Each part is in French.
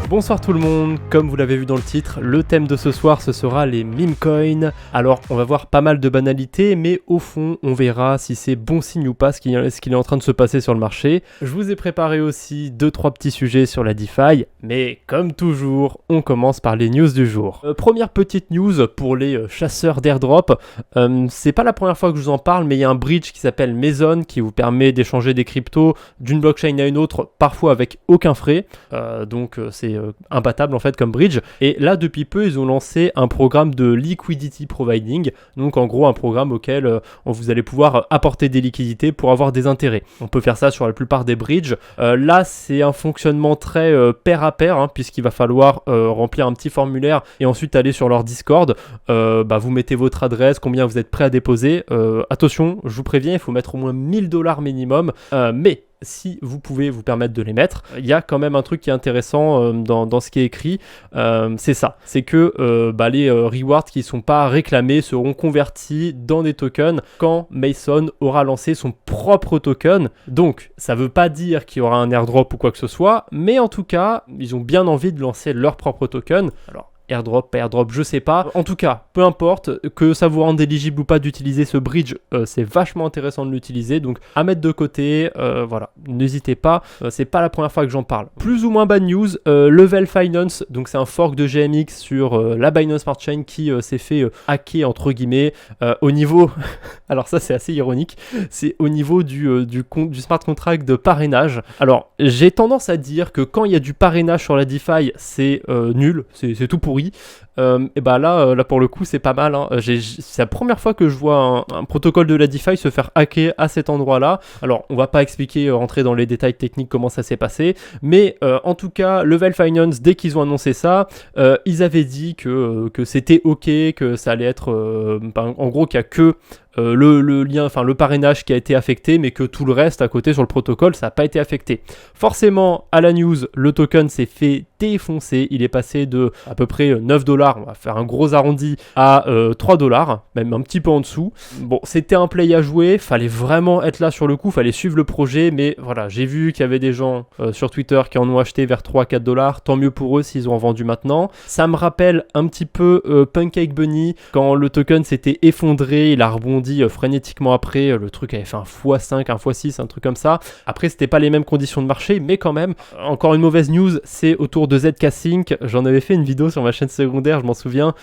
Bonsoir tout le monde, comme vous l'avez vu dans le titre, le thème de ce soir ce sera les meme coins. Alors on va voir pas mal de banalités, mais au fond on verra si c'est bon signe ou pas ce qu'il est en train de se passer sur le marché. Je vous ai préparé aussi 2-3 petits sujets sur la DeFi, mais comme toujours on commence par les news du jour. Première petite news pour les chasseurs d'airdrop, c'est pas la première fois que je vous en parle, mais il y a un bridge qui s'appelle Mason qui vous permet d'échanger des cryptos d'une blockchain à une autre, parfois avec aucun frais, donc c'est imbattable en fait comme bridge. Et là depuis peu ils ont lancé un programme de liquidity providing, donc en gros un programme auquel vous allez pouvoir apporter des liquidités pour avoir des intérêts. On peut faire ça sur la plupart des bridges. Là c'est un fonctionnement très pair à pair, puisqu'il va falloir remplir un petit formulaire et ensuite aller sur leur Discord. Vous mettez votre adresse, combien vous êtes prêt à déposer. Attention, je vous préviens, il faut mettre au moins $1000 minimum, mais si vous pouvez vous permettre de les mettre, il y a quand même un truc qui est intéressant dans ce qui est écrit, c'est ça, c'est que les rewards qui ne sont pas réclamés seront convertis dans des tokens quand Mason aura lancé son propre token. Donc ça ne veut pas dire qu'il y aura un airdrop ou quoi que ce soit, mais en tout cas ils ont bien envie de lancer leur propre token. Alors airdrop, pas airdrop, je sais pas. En tout cas, peu importe, que ça vous rende éligible ou pas d'utiliser ce bridge, c'est vachement intéressant de l'utiliser. Donc à mettre de côté, voilà, n'hésitez pas, c'est pas la première fois que j'en parle. Plus ou moins bad news, Level Finance, donc c'est un fork de GMX sur la Binance Smart Chain qui s'est fait hacker entre guillemets au niveau, alors ça c'est assez ironique, c'est au niveau du smart contract de parrainage. Alors j'ai tendance à dire que quand il y a du parrainage sur la DeFi, c'est nul, c'est tout pourri. Là pour le coup c'est pas mal, c'est la première fois que je vois un protocole de la DeFi se faire hacker à cet endroit là. Alors on va pas expliquer, rentrer dans les détails techniques comment ça s'est passé, mais en tout cas Level Finance, dès qu'ils ont annoncé ça, ils avaient dit que c'était ok, que ça allait être en gros qu'il y a que le lien, enfin le parrainage qui a été affecté, mais que tout le reste à côté sur le protocole ça n'a pas été affecté. Forcément à la news le token s'est fait défoncer, il est passé de à peu près $9, on va faire un gros arrondi, à $3, même un petit peu en dessous. Bon, c'était un play à jouer, fallait vraiment être là sur le coup, fallait suivre le projet, mais voilà, j'ai vu qu'il y avait des gens sur Twitter qui en ont acheté vers $3-4, tant mieux pour eux s'ils ont vendu maintenant. Ça me rappelle un petit peu Pancake Bunny, quand le token s'était effondré, il a rebondi frénétiquement après, le truc avait fait un x5, un x6, un truc comme ça. Après c'était pas les mêmes conditions de marché, mais quand même, encore une mauvaise news, c'est autour de ZK Sync. J'en avais fait une vidéo sur ma chaîne secondaire, je m'en souviens.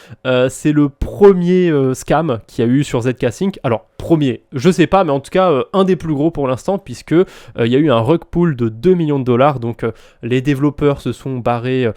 C'est le premier scam qu'il y a eu sur ZK Sync. Alors premier, je sais pas, mais en tout cas un des plus gros pour l'instant, puisque il y a eu un rug pull de $2 millions, donc les développeurs se sont barrés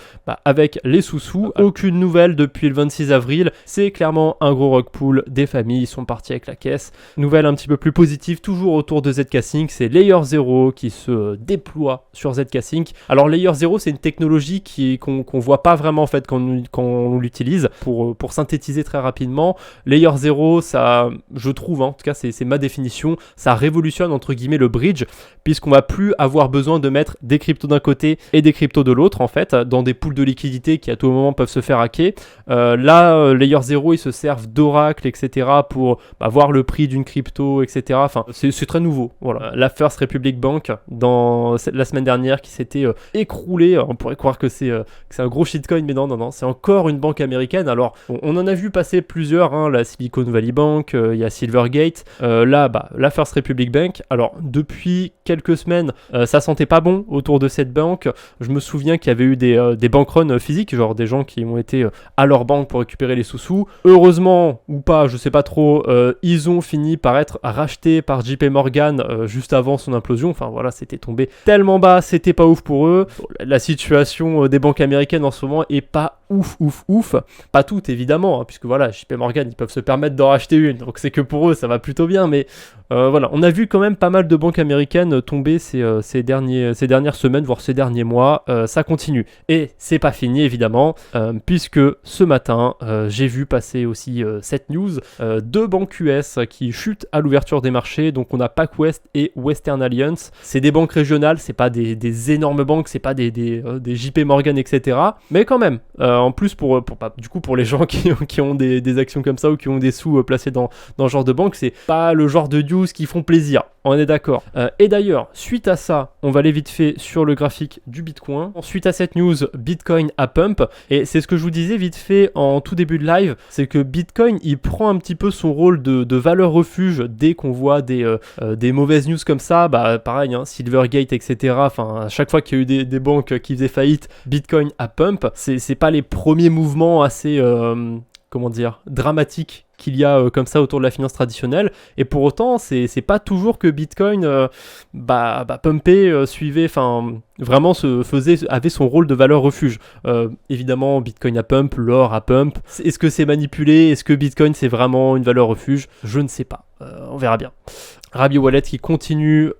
avec les sous-sous. Aucune nouvelle depuis le 26 avril, c'est clairement un gros rug pull, des familles sont parties avec la caisse. Nouvelle un petit peu plus positive, toujours autour de ZK Sync, c'est Layer 0 qui se déploie sur ZK Sync. Alors Layer 0 c'est une technologie qu'on voit pas vraiment en fait quand on l'utilise. Pour synthétiser très rapidement, Layer 0, ça, je trouve, en tout cas c'est ma définition, ça révolutionne entre guillemets le bridge, puisqu'on va plus avoir besoin de mettre des cryptos d'un côté et des cryptos de l'autre en fait, dans des pools de liquidités qui à tout moment peuvent se faire hacker. Layer 0 ils se servent d'oracle, etc. pour voir le prix d'une crypto, etc. Enfin c'est très nouveau. Voilà. La First Republic Bank la semaine dernière qui s'était écroulée, on pourrait croire que c'est un gros shitcoin, mais non, c'est encore une banque américaine. Alors on en a vu passer plusieurs, la Silicon Valley Bank, il y a Silvergate, la First Republic Bank. Alors depuis quelques semaines ça sentait pas bon autour de cette banque. Je me souviens qu'il y avait eu des bankruns physiques, genre des gens qui ont été à leur banque pour récupérer les sous-sous. Heureusement ou pas, je sais pas trop, ils ont fini par être rachetés par JP Morgan juste avant son implosion. Enfin voilà, c'était tombé tellement bas, c'était pas ouf pour eux. La situation des banques américaines en ce moment est pas ouf. Pas toutes évidemment, puisque voilà, JP Morgan ils peuvent se permettre d'en racheter une, donc c'est que pour eux ça va plutôt bien, mais voilà, on a vu quand même pas mal de banques américaines tomber ces dernières semaines, voire ces derniers mois. Ça continue. Et c'est pas fini évidemment, puisque ce matin, j'ai vu passer aussi cette news, 2 banques US qui chutent à l'ouverture des marchés. Donc on a PacWest et Western Alliance. C'est des banques régionales, c'est pas des énormes banques, c'est pas des JP Morgan, etc. Mais quand même, en plus pour les gens qui ont des actions comme ça ou qui ont des sous placés dans ce genre de banque, c'est pas le genre de news qui font plaisir. On est d'accord. Et d'ailleurs, suite à ça, on va aller vite fait sur le graphique du Bitcoin. Suite à cette news, Bitcoin a pump. Et c'est ce que je vous disais vite fait en tout début de live, c'est que Bitcoin, il prend un petit peu son rôle de valeur refuge dès qu'on voit des mauvaises news comme ça. Bah pareil, hein, Silvergate, etc. Enfin, à chaque fois qu'il y a eu des banques qui faisaient faillite, Bitcoin a pump. C'est pas les premiers mouvements assez, dramatiques qu'il y a comme ça autour de la finance traditionnelle, et pour autant c'est pas toujours que Bitcoin pumpait, suivait, enfin vraiment avait son rôle de valeur refuge. Évidemment Bitcoin a pump, l'or a pump. Est-ce que c'est manipulé? Est-ce que Bitcoin c'est vraiment une valeur refuge? Je ne sais pas, on verra bien. Rabi Wallet qui continue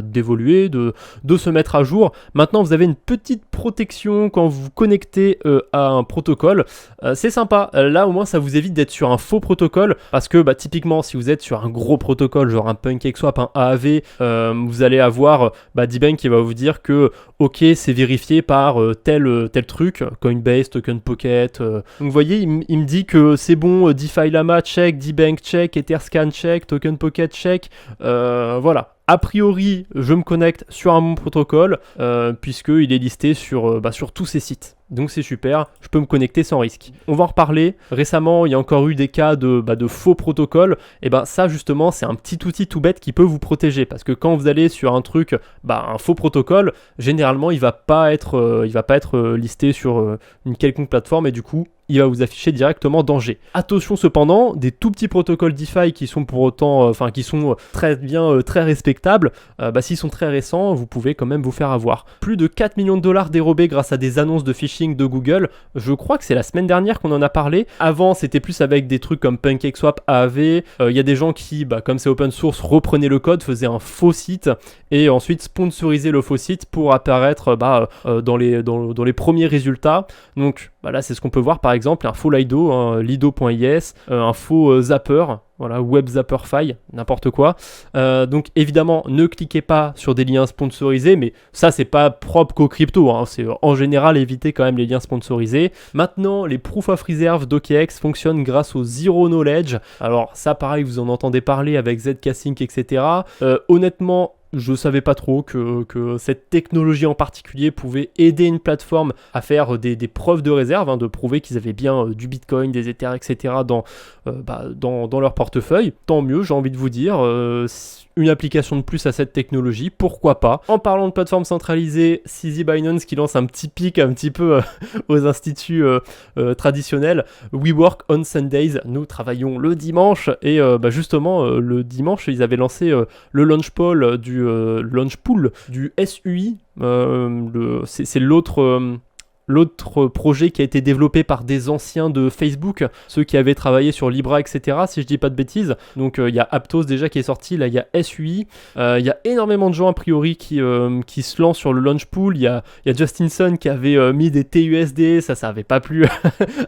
d'évoluer, de se mettre à jour. Maintenant, vous avez une petite protection quand vous vous connectez à un protocole. C'est sympa. Là, au moins, ça vous évite d'être sur un faux protocole. Parce que, typiquement, si vous êtes sur un gros protocole, genre un PancakeSwap, un AAV, vous allez avoir D-Bank qui va vous dire que, ok, c'est vérifié par tel truc, Coinbase, Token Pocket. Donc, vous voyez, il me dit que c'est bon, DeFi Lama, check, D-Bank, check, Etherscan, check, Token Pocket, check. Voilà. A priori, je me connecte sur un bon protocole puisqu'il est listé sur tous ces sites. Donc c'est super, je peux me connecter sans risque. On va en reparler. Récemment, il y a encore eu des cas de faux protocoles. Et ça justement, c'est un petit outil tout bête qui peut vous protéger. Parce que quand vous allez sur un truc, un faux protocole, généralement, il va pas être listé sur une quelconque plateforme et du coup, il va vous afficher directement danger. Attention cependant, des tout petits protocoles DeFi qui sont pour autant, qui sont très bien, très respectables, s'ils sont très récents, vous pouvez quand même vous faire avoir. Plus de 4 millions de dollars dérobés grâce à des annonces de phishing de Google. Je crois que c'est la semaine dernière qu'on en a parlé. Avant, c'était plus avec des trucs comme PancakeSwap, AAV. Il y a des gens qui, comme c'est open source, reprenaient le code, faisaient un faux site et ensuite sponsorisaient le faux site pour apparaître dans les premiers résultats. Donc là, c'est ce qu'on peut voir par exemple, un faux Lido, lido.is, un faux zapper. Voilà, web zapper file, n'importe quoi. Donc évidemment, ne cliquez pas sur des liens sponsorisés, mais ça c'est pas propre qu'aux crypto, hein. C'est en général éviter quand même les liens sponsorisés. Maintenant, les proof of reserve d'OKX fonctionnent grâce au zero knowledge. Alors ça pareil, vous en entendez parler avec Zk-Sync, etc. Honnêtement, je savais pas trop que cette technologie en particulier pouvait aider une plateforme à faire des preuves de réserve, de prouver qu'ils avaient bien du Bitcoin, des Ethers, etc. dans leur portefeuille. Tant mieux, j'ai envie de vous dire. Une application de plus à cette technologie, pourquoi pas. En parlant de plateforme centralisée, CZ Binance qui lance un petit pic un petit peu aux instituts traditionnels. We work on Sundays, nous travaillons le dimanche et justement le dimanche ils avaient lancé le launch pool du SUI. C'est l'autre projet qui a été développé par des anciens de Facebook, ceux qui avaient travaillé sur Libra, etc., si je dis pas de bêtises. Donc il y a Aptos déjà qui est sorti, là il y a SUI, il y a énormément de gens a priori qui se lancent sur le launch pool. Il y a Justin Sun qui avait mis des TUSD, ça avait pas plu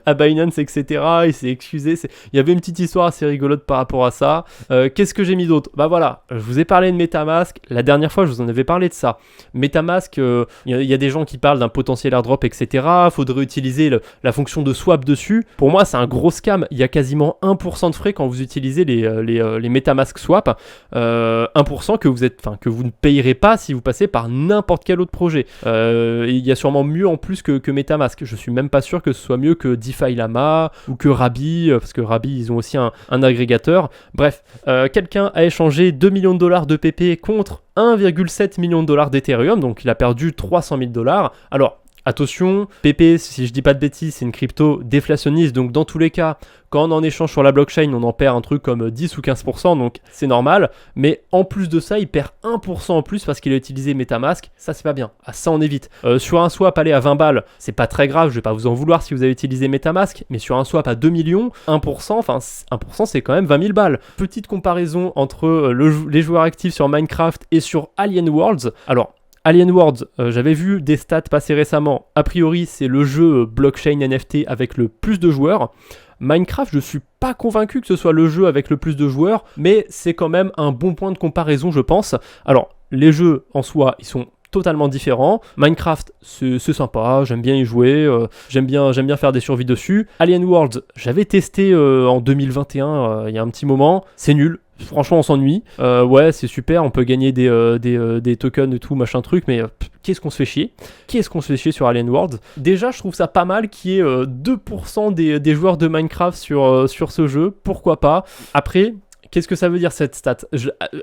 à Binance, etc., il s'est excusé, il y avait une petite histoire assez rigolote par rapport à ça. Qu'est-ce que j'ai mis d'autre? Voilà, je vous ai parlé de MetaMask, la dernière fois je vous en avais parlé de ça. MetaMask, il y a des gens qui parlent d'un potentiel airdrop, etc., faudrait utiliser la fonction de swap dessus. Pour moi, c'est un gros scam. Il y a quasiment 1% de frais quand vous utilisez les MetaMask swap. 1% que vous ne payerez pas si vous passez par n'importe quel autre projet. Il y a sûrement mieux en plus que MetaMask. Je suis même pas sûr que ce soit mieux que DeFi Lama ou que Rabi, parce que Rabi, ils ont aussi un agrégateur. Bref, quelqu'un a échangé 2 millions de dollars de PP contre 1,7 million de dollars d'Ethereum, donc il a perdu 300 000 dollars. Alors, attention, PP, si je dis pas de bêtises, c'est une crypto déflationniste, donc dans tous les cas, quand on en échange sur la blockchain, on en perd un truc comme 10 ou 15%, donc c'est normal, mais en plus de ça, il perd 1% en plus parce qu'il a utilisé MetaMask, ça c'est pas bien, ça on évite. Sur un swap, aller à 20 balles, c'est pas très grave, je vais pas vous en vouloir si vous avez utilisé MetaMask, mais sur un swap à 2 millions, 1% c'est quand même 20 000 balles. Petite comparaison entre les joueurs actifs sur Minecraft et sur Alien Worlds. Alors, Alien Worlds, j'avais vu des stats passer récemment. A priori, c'est le jeu blockchain NFT avec le plus de joueurs. Minecraft, je suis pas convaincu que ce soit le jeu avec le plus de joueurs, mais c'est quand même un bon point de comparaison, je pense. Alors, les jeux en soi, ils sont totalement différent. Minecraft, c'est sympa, j'aime bien y jouer, j'aime bien faire des survies dessus. Alien Worlds, j'avais testé en 2021, il y a un petit moment, c'est nul. Franchement, on s'ennuie. Ouais, c'est super, on peut gagner des tokens et tout, machin truc, mais qu'est-ce qu'on se fait chier? Qu'est-ce qu'on se fait chier sur Alien Worlds? Déjà, je trouve ça pas mal qu'il y ait 2% des joueurs de Minecraft sur ce jeu. Pourquoi pas? Après, qu'est-ce que ça veut dire cette stat?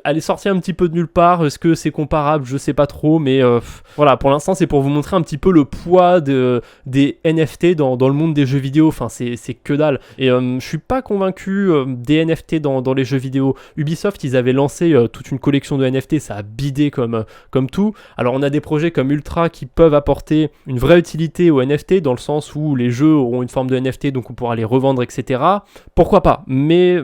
Elle est sortie un petit peu de nulle part. Est-ce que c'est comparable? Je sais pas trop, mais voilà, pour l'instant, c'est pour vous montrer un petit peu le poids des NFT dans le monde des jeux vidéo. Enfin, c'est que dalle. Et je suis pas convaincu des NFT dans les jeux vidéo. Ubisoft, ils avaient lancé toute une collection de NFT, ça a bidé comme tout. Alors, on a des projets comme Ultra qui peuvent apporter une vraie utilité aux NFT, dans le sens où les jeux auront une forme de NFT, donc on pourra les revendre, etc. Pourquoi pas? Mais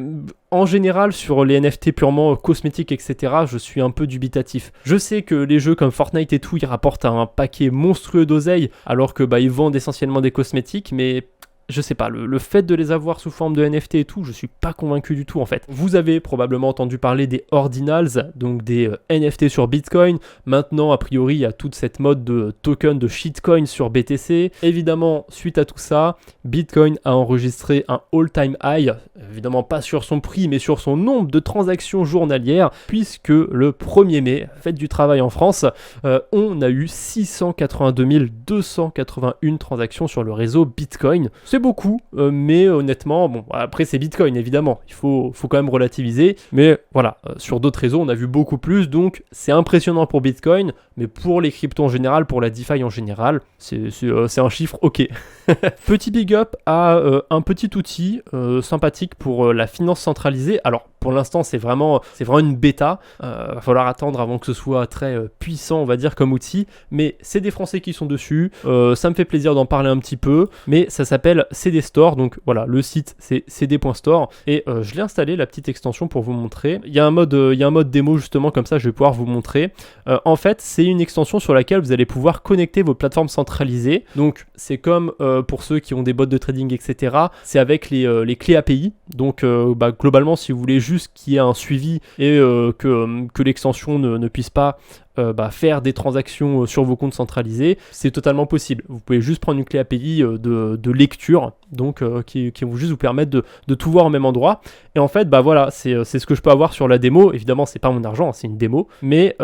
en général, sur les NFT purement cosmétiques, etc., je suis un peu dubitatif. Je sais que les jeux comme Fortnite et tout, ils rapportent un paquet monstrueux d'oseille, alors que ils vendent essentiellement des cosmétiques, mais je sais pas, le fait de les avoir sous forme de NFT et tout, je suis pas convaincu du tout en fait. Vous avez probablement entendu parler des ordinals, donc des NFT sur Bitcoin. Maintenant, a priori, il y a toute cette mode de token de shitcoin sur BTC. Évidemment, suite à tout ça, Bitcoin a enregistré un all-time high, évidemment pas sur son prix, mais sur son nombre de transactions journalières, puisque le 1er mai, fête du travail en France, on a eu 682 281 transactions sur le réseau Bitcoin. C'est beaucoup, mais honnêtement, bon, après c'est Bitcoin évidemment, il faut quand même relativiser, mais voilà, sur d'autres réseaux on a vu beaucoup plus, donc c'est impressionnant pour Bitcoin, mais pour les cryptos en général, pour la DeFi en général, c'est un chiffre ok. Petit big up à un petit outil sympathique pour la finance centralisée. Alors pour l'instant c'est vraiment une bêta, va falloir attendre avant que ce soit très puissant on va dire comme outil, mais c'est des Français qui sont dessus, ça me fait plaisir d'en parler un petit peu, mais ça s'appelle CD Store, donc voilà, le site c'est cd.store et je l'ai installé, la petite extension pour vous montrer. Il y a un mode démo justement, comme ça je vais pouvoir vous montrer. En fait c'est une extension sur laquelle vous allez pouvoir connecter vos plateformes centralisées, donc c'est comme pour ceux qui ont des bots de trading etc, c'est avec les clés API, donc globalement si vous voulez juste qu'il y ait un suivi et que l'extension ne puisse pas faire des transactions sur vos comptes centralisés, c'est totalement possible. Vous pouvez juste prendre une clé API de lecture, donc qui vont juste vous permettre de tout voir au même endroit. Et en fait, voilà, c'est ce que je peux avoir sur la démo. Évidemment, c'est pas mon argent, c'est une démo, mais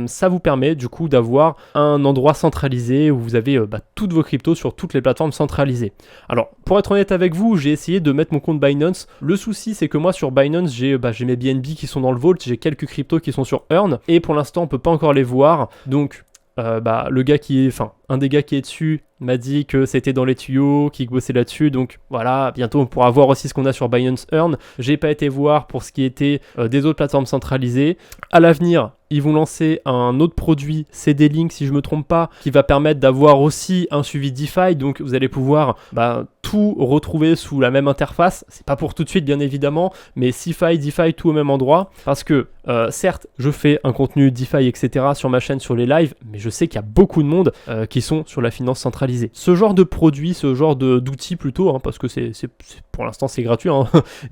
ça vous permet du coup d'avoir un endroit centralisé où vous avez toutes vos cryptos sur toutes les plateformes centralisées. Alors, pour être honnête avec vous, j'ai essayé de mettre mon compte Binance. Le souci, c'est que moi sur Binance, j'ai mes BNB qui sont dans le vault, j'ai quelques cryptos qui sont sur Earn, et pour l'instant, on peut pas encore les voir, donc le gars un des gars qui est dessus m'a dit que c'était dans les tuyaux, qu'il bossait là-dessus, donc voilà, bientôt on pourra voir aussi ce qu'on a sur Binance Earn. J'ai pas été voir pour ce qui était des autres plateformes centralisées. À l'avenir, ils vont lancer un autre produit, CD Link si je me trompe pas, qui va permettre d'avoir aussi un suivi DeFi, donc vous allez pouvoir tout retrouver sous la même interface. C'est pas pour tout de suite bien évidemment, mais CeFi, DeFi, tout au même endroit, parce que certes, je fais un contenu DeFi, etc. sur ma chaîne, sur les lives, mais je sais qu'il y a beaucoup de monde qui sont sur la finance centralisée. Ce genre de produit, ce genre d'outils plutôt, parce que c'est pour l'instant c'est gratuit,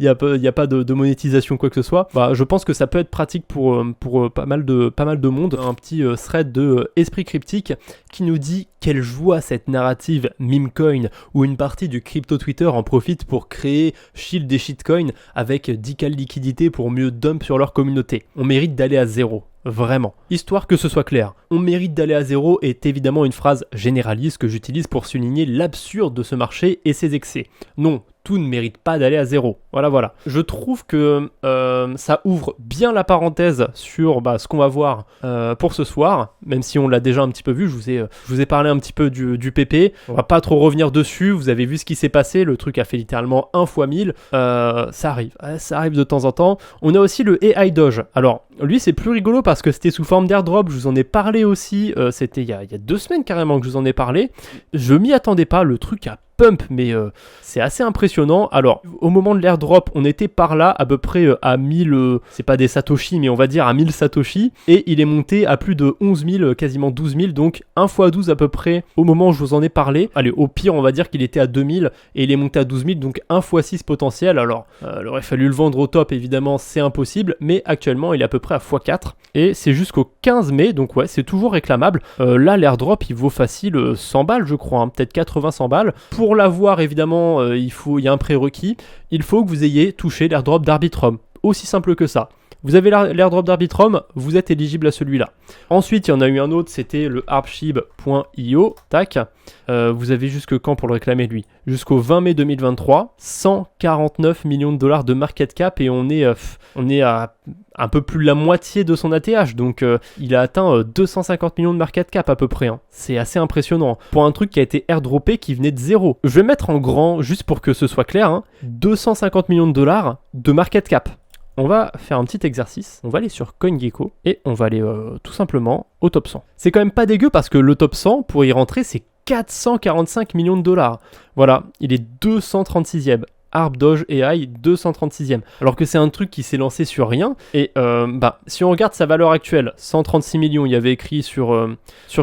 il n'y a pas de monétisation quoi que ce soit, je pense que ça peut être pratique pour pas mal de monde. Un petit thread de Esprit Cryptique qui nous dit: quelle joie cette narrative memecoin où une partie du crypto Twitter en profite pour créer shield des shitcoins avec 10K liquidité pour mieux dump sur leur communauté. On mérite d'aller à zéro. Vraiment. Histoire que ce soit clair, on mérite d'aller à zéro est évidemment une phrase généraliste que j'utilise pour souligner l'absurde de ce marché et ses excès. Non, tout ne mérite pas d'aller à zéro. Voilà. Je trouve que ça ouvre bien la parenthèse sur ce qu'on va voir pour ce soir, même si on l'a déjà un petit peu vu, je vous ai parlé un petit peu du PP, on va pas trop revenir dessus, vous avez vu ce qui s'est passé, le truc a fait littéralement 1 x 1000, ça arrive de temps en temps. On a aussi le AI Doge, alors lui c'est plus rigolo parce que c'était sous forme d'airdrop, je vous en ai parlé aussi, c'était il y a 2 semaines carrément que je vous en ai parlé, je m'y attendais pas, le truc a pump, mais c'est assez impressionnant. Alors, au moment de l'airdrop, on était par là à peu près à 1000, c'est pas des satoshi, mais on va dire à 1000 satoshi, et il est monté à plus de 11 000, quasiment 12 000, donc 1 x 12 à peu près au moment où je vous en ai parlé. Allez, au pire, on va dire qu'il était à 2000 et il est monté à 12 000, donc 1 x 6 potentiel. Alors, il aurait fallu le vendre au top, évidemment, c'est impossible, mais actuellement, il est à peu près à x4, et c'est jusqu'au 15 mai, donc ouais, c'est toujours réclamable. Là, l'airdrop, il vaut facile 100 balles, je crois, hein, peut-être 80-100 balles. Pour l'avoir, évidemment, il y a un prérequis. Il faut que vous ayez touché l'airdrop d'Arbitrum. Aussi simple que ça. Vous avez l'airdrop d'Arbitrum, vous êtes éligible à celui-là. Ensuite, il y en a eu un autre, c'était le Arbshib.io. Tac. Vous avez jusque quand pour le réclamer, lui? Jusqu'au 20 mai 2023. 149 millions de dollars de market cap et on est à un peu plus de la moitié de son ATH. Donc, il a atteint 250 millions de market cap à peu près. Hein. C'est assez impressionnant. Pour un truc qui a été airdroppé qui venait de zéro. Je vais mettre en grand, juste pour que ce soit clair, hein, 250 millions de dollars de market cap. On va faire un petit exercice, on va aller sur CoinGecko et on va aller tout simplement au top 100. C'est quand même pas dégueu parce que le top 100, pour y rentrer, c'est 445 millions de dollars. Voilà, il est 236e. Arb Doge AI 236e. Alors que c'est un truc qui s'est lancé sur rien. Et si on regarde sa valeur actuelle, 136 millions, il y avait écrit sur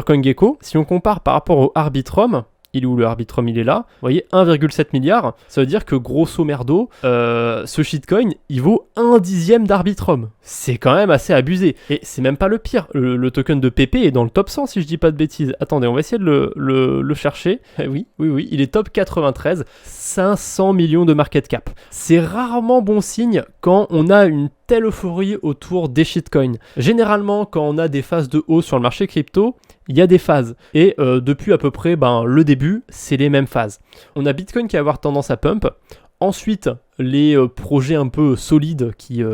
CoinGecko. Si on compare par rapport au Arbitrum, il est où le Arbitrum? Il est là. Vous voyez, 1,7 milliard. Ça veut dire que grosso merdo, ce shitcoin, il vaut 1/10 d'Arbitrum. C'est quand même assez abusé. Et c'est même pas le pire. Le token de PP est dans le top 100 si je dis pas de bêtises. Attendez, on va essayer de le chercher. Oui, il est top 93. 500 millions de market cap. C'est rarement bon signe quand on a une telle euphorie autour des shitcoins. Généralement, quand on a des phases de hausse sur le marché crypto, il y a des phases. Et depuis à peu près le début, c'est les mêmes phases. On a Bitcoin qui va avoir tendance à pump. Ensuite, les projets un peu solides qui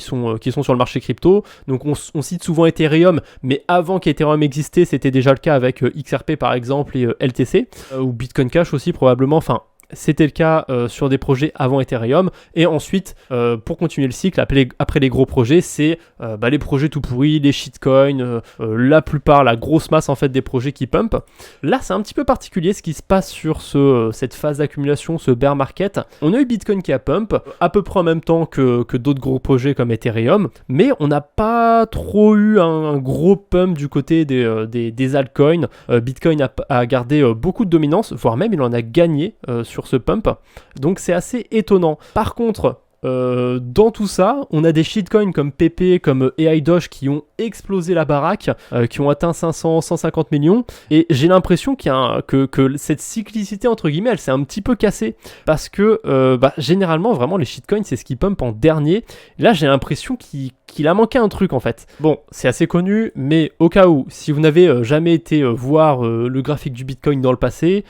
sont sur le marché crypto. Donc on cite souvent Ethereum, mais avant qu'Ethereum existait, c'était déjà le cas avec XRP par exemple et LTC, ou Bitcoin Cash aussi probablement. Enfin, c'était le cas sur des projets avant Ethereum. Et ensuite, pour continuer le cycle, après les gros projets, c'est les projets tout pourris, les shitcoins, la grosse masse en fait des projets qui pump. Là, c'est un petit peu particulier ce qui se passe sur cette phase d'accumulation, ce bear market. On a eu Bitcoin qui a pump à peu près en même temps que d'autres gros projets comme Ethereum, mais on n'a pas trop eu un gros pump du côté des altcoins. Bitcoin a gardé beaucoup de dominance, voire même il en a gagné sur ce pump, donc c'est assez étonnant. Par contre, dans tout ça, on a des shitcoins comme PP, comme AI Doge qui ont explosé la baraque, qui ont atteint 500, 150 millions, et j'ai l'impression que cette cyclicité entre guillemets, elle s'est un petit peu cassée, parce que généralement vraiment les shitcoins c'est ce qui pump en dernier. Là j'ai l'impression qu'il a manqué un truc en fait. Bon, c'est assez connu, mais au cas où, si vous n'avez jamais été voir le graphique du Bitcoin dans le passé,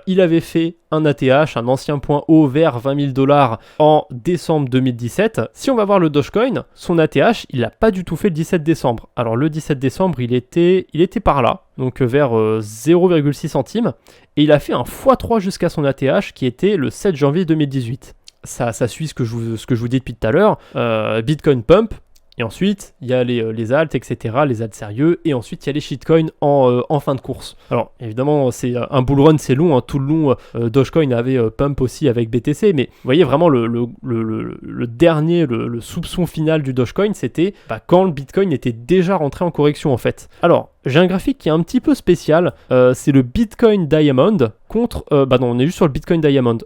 il avait fait un ATH, un ancien point haut vers 20 000 dollars en décembre 2017. Si on va voir le Dogecoin, son ATH, il n'a pas du tout fait le 17 décembre. Alors le 17 décembre, il était par là, donc vers 0,6 centimes, et il a fait un x3 jusqu'à son ATH qui était le 7 janvier 2018. Ça suit ce que je vous dis depuis tout à l'heure. Bitcoin pump. Et ensuite, il y a les alts, etc., les alts sérieux, et ensuite il y a les shitcoins en fin de course. Alors évidemment, c'est un bull run, c'est long, hein, tout le long, Dogecoin avait pump aussi avec BTC, mais vous voyez vraiment le dernier, le soupçon final du Dogecoin, c'était quand le Bitcoin était déjà rentré en correction en fait. Alors, j'ai un graphique qui est un petit peu spécial, c'est le Bitcoin Diamond contre... non, on est juste sur le Bitcoin Diamond,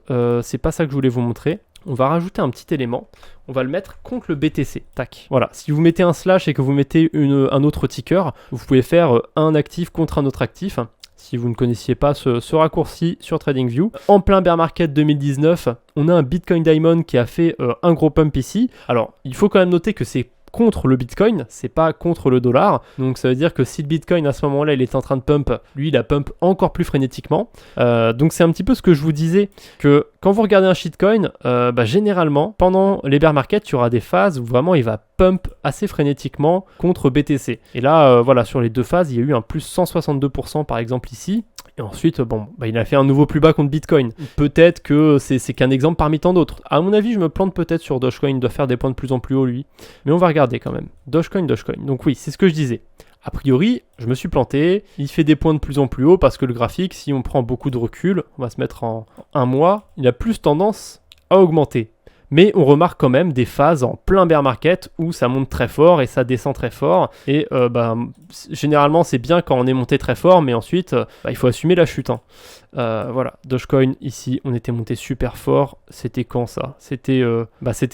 c'est pas ça que je voulais vous montrer. On va rajouter un petit élément, on va le mettre contre le BTC, tac. Voilà, si vous mettez un slash et que vous mettez un autre ticker, vous pouvez faire un actif contre un autre actif. Si vous ne connaissiez pas ce raccourci sur TradingView. En plein bear market 2019, on a un Bitcoin Diamond qui a fait un gros pump ici. Alors, il faut quand même noter que c'est contre le Bitcoin, c'est pas contre le dollar. Donc ça veut dire que si le Bitcoin à ce moment-là il est en train de pump, lui il a pump encore plus frénétiquement. Donc c'est un petit peu ce que je vous disais, que quand vous regardez un shitcoin, généralement pendant les bear markets il y aura des phases où vraiment il va pump assez frénétiquement contre BTC. Et là, voilà, sur les deux phases, il y a eu un plus 162% par exemple ici. Et ensuite, il a fait un nouveau plus bas contre Bitcoin. Peut-être que c'est qu'un exemple parmi tant d'autres. À mon avis, je me plante peut-être sur Dogecoin, il doit faire des points de plus en plus haut lui. Mais on va regarder quand même. Dogecoin. Donc oui, c'est ce que je disais. A priori, je me suis planté, il fait des points de plus en plus haut parce que le graphique, si on prend beaucoup de recul, on va se mettre en un mois, il a plus tendance à augmenter. Mais on remarque quand même des phases en plein bear market où ça monte très fort et ça descend très fort. Et généralement, c'est bien quand on est monté très fort, mais ensuite, il faut assumer la chute. Voilà, Dogecoin, ici, on était monté super fort. C'était quand ça ? C'était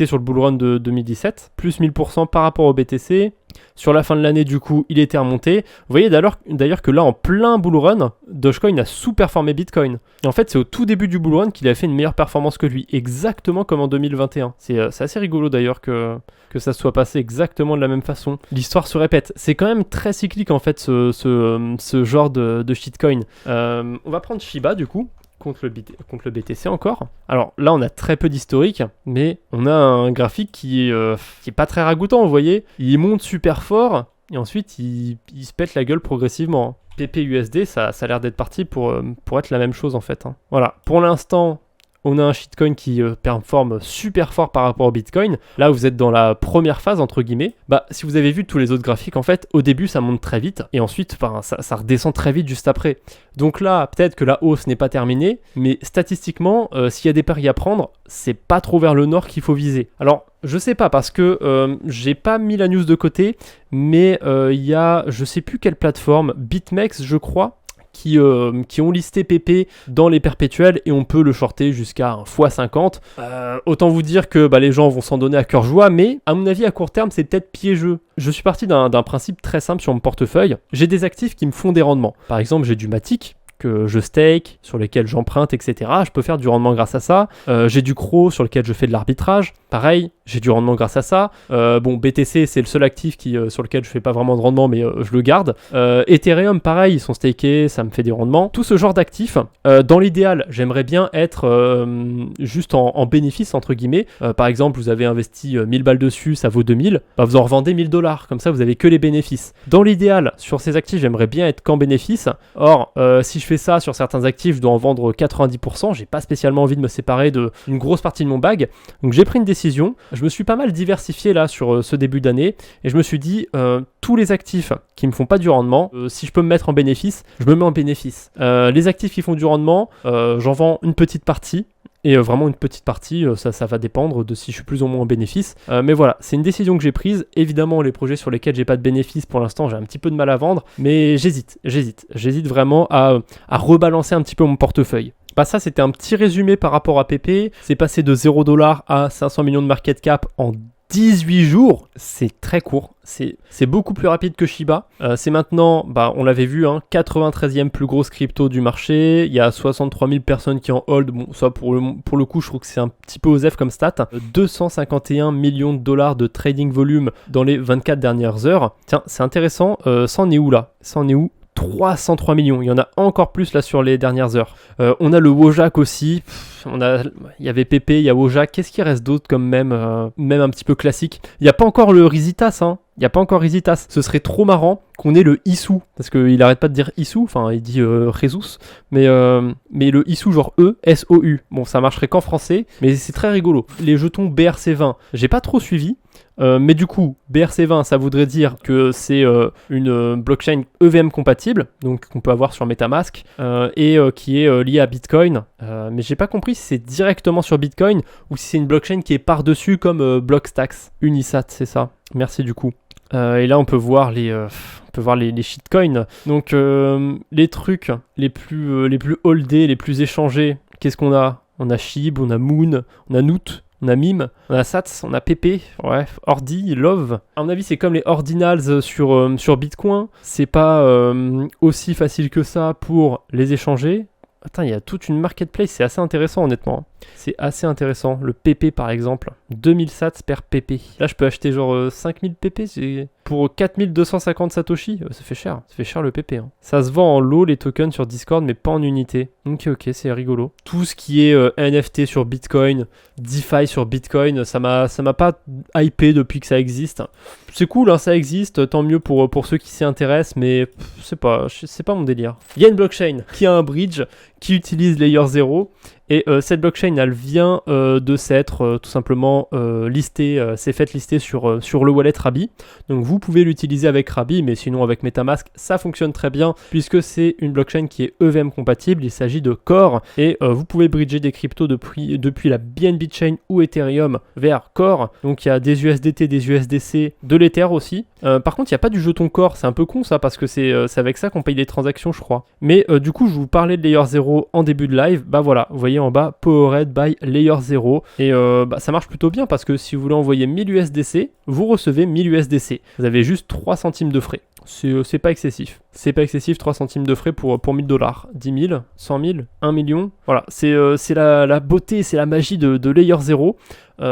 sur le bull run de 2017, plus 1000% par rapport au BTC. Sur la fin de l'année, du coup, il était remonté. Vous voyez d'ailleurs que là, en plein bull run, Dogecoin a sous-performé Bitcoin. Et en fait, c'est au tout début du bull run qu'il a fait une meilleure performance que lui, exactement comme en 2021. C'est assez rigolo d'ailleurs que ça soit passé exactement de la même façon. L'histoire se répète. C'est quand même très cyclique en fait, ce genre de shitcoin. On va prendre Shiba du coup. Contre le BTC encore. Alors là, on a très peu d'historique, mais on a un graphique qui est pas très ragoûtant, vous voyez. Il monte super fort, et ensuite, il se pète la gueule progressivement. PPUSD, ça a l'air d'être parti pour être la même chose, en fait. Voilà, pour l'instant, on a un shitcoin qui performe super fort par rapport au Bitcoin. Là, vous êtes dans la première phase, entre guillemets. Si vous avez vu tous les autres graphiques, en fait, au début, ça monte très vite. Et ensuite, ça redescend très vite juste après. Donc là, peut-être que la hausse n'est pas terminée. Mais statistiquement, s'il y a des paris à prendre, c'est pas trop vers le nord qu'il faut viser. Alors, je sais pas, parce que j'ai pas mis la news de côté. Mais il y a, je sais plus quelle plateforme, BitMEX, je crois, qui ont listé PP dans les perpétuels et on peut le shorter jusqu'à x50. Autant vous dire que les gens vont s'en donner à cœur joie, mais à mon avis à court terme c'est peut-être piégeux. Je suis parti d'un principe très simple sur mon portefeuille. J'ai des actifs qui me font des rendements. Par exemple, j'ai du Matic que je stake, sur lesquels j'emprunte, etc. Je peux faire du rendement grâce à ça. J'ai du CRO sur lequel je fais de l'arbitrage. Pareil, j'ai du rendement grâce à ça. BTC, c'est le seul actif sur lequel je fais pas vraiment de rendement, mais je le garde. Ethereum, pareil, ils sont stakés, ça me fait des rendements. Tout ce genre d'actifs, dans l'idéal, j'aimerais bien être juste en bénéfice, entre guillemets. Par exemple, vous avez investi 1000 balles dessus, ça vaut 2000. Vous en revendez 1000 $. Comme ça, vous avez que les bénéfices. Dans l'idéal, sur ces actifs, j'aimerais bien être qu'en bénéfice. Or, si je fais ça sur certains actifs, je dois en vendre 90%. J'ai pas spécialement envie de me séparer d'une grosse partie de mon bag. Donc, j'ai pris une décision. Je me suis pas mal diversifié là sur ce début d'année et je me suis dit tous les actifs qui me font pas du rendement, si je peux me mettre en bénéfice, je me mets en bénéfice. Les actifs qui font du rendement, j'en vends une petite partie. Et vraiment une petite partie, ça va dépendre de si je suis plus ou moins en bénéfice. Mais voilà, c'est une décision que j'ai prise. Évidemment, les projets sur lesquels j'ai pas de bénéfice pour l'instant, j'ai un petit peu de mal à vendre. Mais j'hésite vraiment à rebalancer un petit peu mon portefeuille. Ça, c'était un petit résumé par rapport à PP. C'est passé de 0 $ à 500 millions de market cap en 18 jours, c'est très court, c'est beaucoup plus rapide que Shiba. C'est maintenant, on l'avait vu, 93e plus grosse crypto du marché, il y a 63 000 personnes qui en hold, bon ça pour le coup je trouve que c'est un petit peu osef comme stat. 251 millions de $ de trading volume dans les 24 dernières heures. Tiens, c'est intéressant, ça en est où là ? Ça en est où ? 303 millions, il y en a encore plus là sur les dernières heures. On a le Wojak aussi, il y avait PP, il y a Wojak, qu'est-ce qui reste d'autre comme même un petit peu classique ? Il n'y a pas encore le Rizitas, il n'y a pas encore Rizitas. Ce serait trop marrant qu'on ait le Issou, parce qu'il n'arrête pas de dire Issou, enfin il dit Jesus, mais le Issou genre E-S-O-U. Bon, ça marcherait qu'en français, mais c'est très rigolo. Les jetons BRC20, j'ai pas trop suivi. Mais du coup, BRC20, ça voudrait dire que c'est une blockchain EVM compatible, donc qu'on peut avoir sur MetaMask, et qui est liée à Bitcoin. Mais j'ai pas compris si c'est directement sur Bitcoin ou si c'est une blockchain qui est par-dessus comme Blockstacks. Unisat, c'est ça. Merci du coup. Et là, on peut voir les shitcoins. Donc, les trucs les plus holdés, les plus échangés, qu'est-ce qu'on a ? On a SHIB, on a Moon, on a Noot. On a Mime, on a Sats, on a PP, bref, Ordi, Love. À mon avis, c'est comme les ordinals sur Bitcoin. C'est pas aussi facile que ça pour les échanger. Attends, il y a toute une marketplace, c'est assez intéressant honnêtement. C'est assez intéressant. Le PP par exemple, 2000 sats per PP. Là je peux acheter genre 5000 PP pour 4250 Satoshi. Ça fait cher le PP. Hein. Ça se vend en lot les tokens sur Discord mais pas en unité. Ok, c'est rigolo. Tout ce qui est NFT sur Bitcoin, DeFi sur Bitcoin, ça m'a pas hypé depuis que ça existe. C'est cool, hein, ça existe, tant mieux pour ceux qui s'y intéressent, mais c'est pas mon délire. Il y a une blockchain qui a un bridge, qui utilise Layer 0, et cette blockchain, elle vient de s'être tout simplement listée, s'est faite lister sur le wallet Rabi. Donc vous pouvez l'utiliser avec Rabi, mais sinon avec MetaMask, ça fonctionne très bien, puisque c'est une blockchain qui est EVM compatible, il s'agit de Core, et vous pouvez bridger des cryptos depuis la BNB Chain ou Ethereum vers Core. Donc il y a des USDT, des USDC, de l'Ether aussi. Par contre, il n'y a pas du jeton Core, c'est un peu con ça, parce que c'est avec ça qu'on paye les transactions, je crois. Mais du coup, je vous parlais de Layer 0 en début de live, bah voilà, vous voyez en bas, Powered by Layer 0, et ça marche plutôt bien, parce que si vous voulez envoyer 1000 USDC, vous recevez 1000 USDC. Vous avez juste 3 centimes de frais. C'est pas excessif. C'est pas excessif, 3 centimes de frais pour 1000 $. 10 000, 100 000, 1 million. Voilà, c'est la beauté, c'est la magie de Layer 0.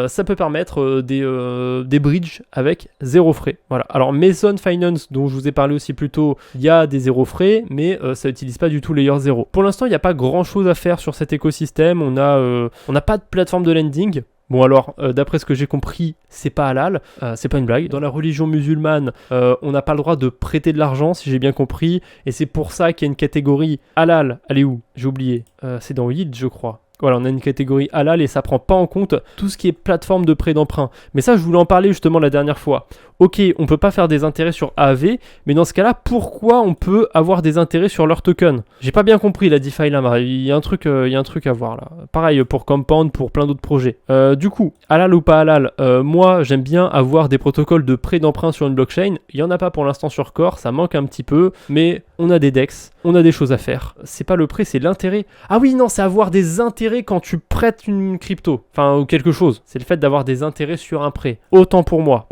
Ça peut permettre des bridges avec 0 frais. Voilà. Alors Mason Finance, dont je vous ai parlé aussi plus tôt, il y a des 0 frais, mais ça n'utilise pas du tout Layer 0. Pour l'instant, il n'y a pas grand chose à faire sur cet écosystème. On n'a pas de plateforme de lending. Bon alors, d'après ce que j'ai compris, c'est pas halal, c'est pas une blague. Dans la religion musulmane, on n'a pas le droit de prêter de l'argent, si j'ai bien compris, et c'est pour ça qu'il y a une catégorie halal. Elle est où? J'ai oublié. C'est dans Yield, je crois. Voilà, on a une catégorie halal et ça prend pas en compte tout ce qui est plateforme de prêt d'emprunt. Mais ça, je voulais en parler justement la dernière fois. Ok, on peut pas faire des intérêts sur AAV, mais dans ce cas-là, pourquoi on peut avoir des intérêts sur leur token? J'ai pas bien compris la DeFi Lama, il y a un truc à voir là. Pareil pour Compound, pour plein d'autres projets. Du coup, halal ou pas halal, moi j'aime bien avoir des protocoles de prêt d'emprunt sur une blockchain. Il y en a pas pour l'instant sur Core, ça manque un petit peu, mais on a des DEX, on a des choses à faire. C'est pas le prêt, c'est l'intérêt. Ah oui, non, c'est avoir des intérêts quand tu prêtes une crypto, enfin ou quelque chose. C'est le fait d'avoir des intérêts sur un prêt. Autant pour moi.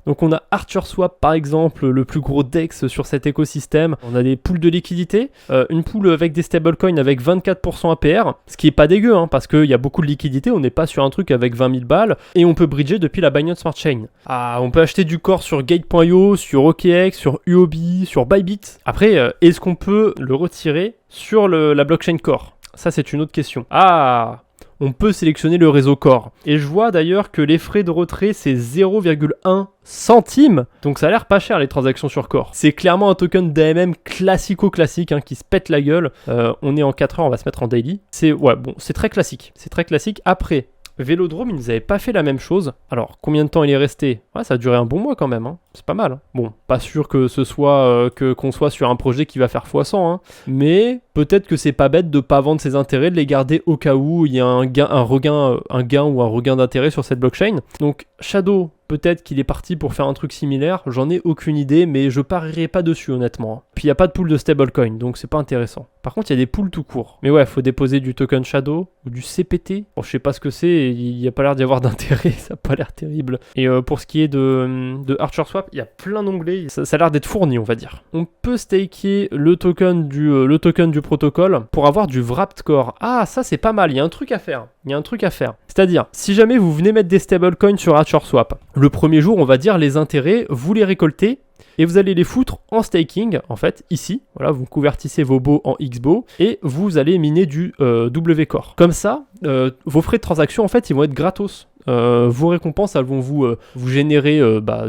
Donc on a ArcherSwap par exemple, le plus gros DEX sur cet écosystème. On a des pools de liquidité, une pool avec des stablecoins avec 24% APR, ce qui est pas dégueu, hein, parce qu'il y a beaucoup de liquidité, on n'est pas sur un truc avec 20 000 balles, et on peut bridger depuis la Binance Smart Chain. Ah, on peut acheter du Core sur Gate.io, sur OKX, sur Huobi, sur Bybit. Après, est-ce qu'on peut le retirer sur la blockchain Core? Ça, c'est une autre question. Ah, on peut sélectionner le réseau Core. Et je vois d'ailleurs que les frais de retrait, c'est 0,1 centime. Donc ça a l'air pas cher les transactions sur Core. C'est clairement un token d'AMM classico-classique hein, qui se pète la gueule. On est en 4 heures, on va se mettre en daily. C'est très classique. Après, Vélodrome, ils nous avaient pas fait la même chose. Alors, combien de temps il est resté? Ouais, ça a duré un bon mois quand même, hein. C'est pas mal. Hein. Bon, pas sûr que ce soit qu'on soit sur un projet qui va faire x100, hein. Mais peut-être que c'est pas bête de pas vendre ses intérêts, de les garder au cas où il y a un gain ou un regain d'intérêt sur cette blockchain. Donc, Shadow, peut-être qu'il est parti pour faire un truc similaire, j'en ai aucune idée, mais je parierai pas dessus honnêtement. Puis il n'y a pas de pool de stablecoin, donc c'est pas intéressant. Par contre, il y a des pools tout court. Mais ouais, faut déposer du token Shadow ou du CPT. Bon, je sais pas ce que c'est, il n'y a pas l'air d'y avoir d'intérêt, ça a pas l'air terrible. Et pour ce qui est de ArcherSwap, il y a plein d'onglets, ça a l'air d'être fourni, on va dire. On peut staker le token du protocole pour avoir du Wrapped Core. Ah, ça c'est pas mal, il y a un truc à faire. C'est-à-dire, si jamais vous venez mettre des stablecoins sur ArcherSwap, le premier jour, on va dire les intérêts, vous les récoltez et vous allez les foutre en staking, en fait, ici. Voilà, vous convertissez vos BO en XBO et vous allez miner du W-Core. Comme ça, vos frais de transaction, en fait, ils vont être gratos. Vos récompenses, elles vont vous générer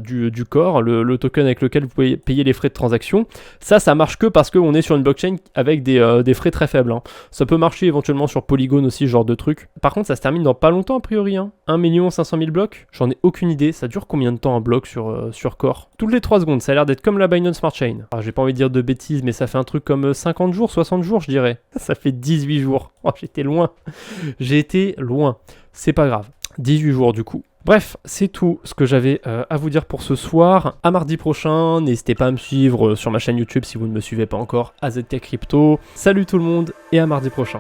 du Core, le token avec lequel vous pouvez payer les frais de transaction. Ça marche que parce qu'on est sur une blockchain avec des frais très faibles. Hein. Ça peut marcher éventuellement sur Polygon aussi, ce genre de truc. Par contre, ça se termine dans pas longtemps a priori. Hein. 1 500 000 blocs, j'en ai aucune idée. Ça dure combien de temps un bloc sur Core? Toutes les 3 secondes, ça a l'air d'être comme la Binance Smart Chain. Alors, j'ai pas envie de dire de bêtises, mais ça fait un truc comme 50 jours, 60 jours, je dirais. Ça fait 18 jours. Oh, j'étais loin. C'est pas grave. 18 jours du coup. Bref, c'est tout ce que j'avais à vous dire pour ce soir. À mardi prochain, n'hésitez pas à me suivre sur ma chaîne YouTube si vous ne me suivez pas encore, AZK Crypto. Salut tout le monde et à mardi prochain.